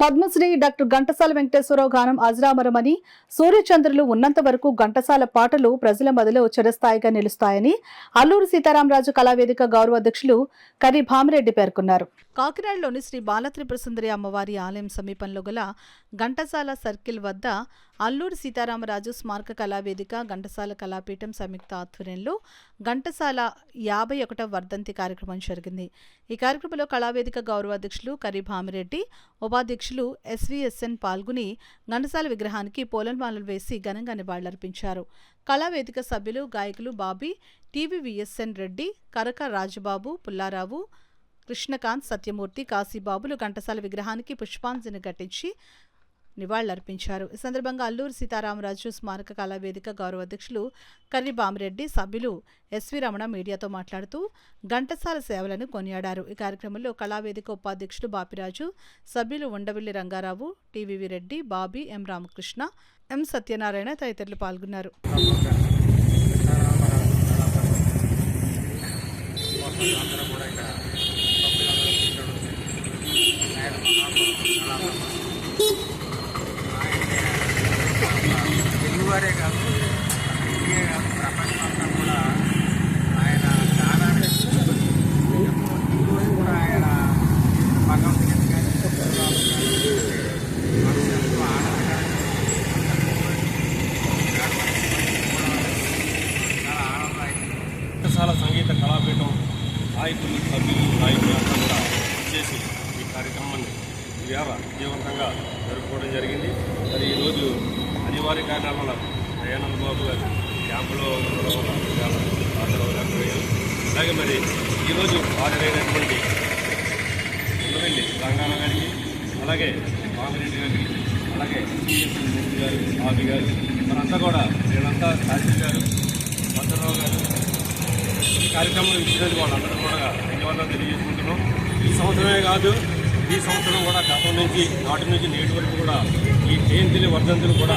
Padmashri doctor Ghantasala Venkateswararao గానం అజరామరమని, సూర్యచంద్రులు ఉన్నంత వరకు ఘంటసాల పాటలు ప్రజల మదిలో చిరస్థాయిగా నిలుస్తాయని అల్లూరి సీతారామరాజు కళావేదిక గౌరవ అధ్యక్షులు కర్రి భామిరెడ్డి పేర్కొన్నారు. కాకినాడలోని శ్రీ బాలత్రిపురసుందరి అమ్మవారి ఆలయం సమీపంలో గల ఘంటసాల సర్కిల్ వద్ద అల్లూరి సీతారామరాజు స్మారక కళావేదిక, ఘంటసాల కళాపీఠం సంయుక్త ఆధ్వర్యంలో ఘంటసాల 51వ వర్ధంతి కార్యక్రమం జరిగింది. ఈ కార్యక్రమంలో కళావేదిక గౌరవ అధ్యక్షులు కర్రి భామిరెడ్డి, ఉపాధ్యక్షులు ఎస్వీఎస్ఎన్ పాల్గొని ఘంటసాల విగ్రహానికి పూలమాలలు వేసి ఘనంగా నివాళులర్పించారు. కళావేదిక సభ్యులు, గాయకులు బాబీ, టీవీవీఎస్ఎన్ రెడ్డి, కరక రాజబాబు, పుల్లారావు, కృష్ణకాంత్, సత్యమూర్తి, కాశీబాబులు ఘంటసాల విగ్రహానికి పుష్పాంజలి ఘటించి నివాళులర్పించారు. ఈ సందర్భంగా అల్లూరి సీతారామరాజు స్మారక కళావేదిక గౌరవ అధ్యక్షులు కర్రి భామిరెడ్డి, సభ్యులు ఎస్వి రమణ మీడియాతో మాట్లాడుతూ ఘంటసాల సేవలను కొనియాడారు. ఈ కార్యక్రమంలో కళావేదిక ఉపాధ్యక్షులు బాపిరాజు, సభ్యులు ఉండవిల్లి రంగారావు, టీవీవి రెడ్డి, బాబీ, ఎం రామకృష్ణ, ఎం సత్యనారాయణ తదితరులు పాల్గొన్నారు. తెలుగువారే కాదు, ఇండియా కాదు, ప్రపంచమంతా కూడా ఆయన గానాన్ని ఈరోజు కూడా ఆయన భగవంతుని కానీ మనసు ఆనందకరంగా చాలా ఆనందదాయకం. ఘంటసాల సంగీత కళాపీఠం నాయకులు, సభ్యులు, నాయకులు అంతా కూడా వచ్చేసి ఈ కార్యక్రమాన్ని విజయవంతంగా జరుపుకోవడం జరిగింది. మరి ఈరోజు అనివార్య కారణాల వల్ల దయానంద బాబు గారు క్యాంపులో ఉండడం వల్ల అలాగే మరి ఈరోజు హాజరైనటువంటి ఉండవెల్లి రంగారావు గారికి, అలాగే భామిరెడ్డి గారికి, అలాగే సిఎస్ఎన్ మూర్తి గారు, బాబీ గారు, మనంతా కూడా వీళ్ళంతా శాస్త్రి గారు, భద్రరావు గారు ఈ కార్యక్రమంలో ఇచ్చినందుకు వాళ్ళందరూ కూడా ధన్యవాదాలు తెలియజేసుకుంటున్నాం. ఈ సంవత్సరమే కాదు, ఈ సంవత్సరం కూడా గతం నుంచి నాటి నుంచి నేటి వరకు కూడా ఈ జయంతిని వర్ధంతులు కూడా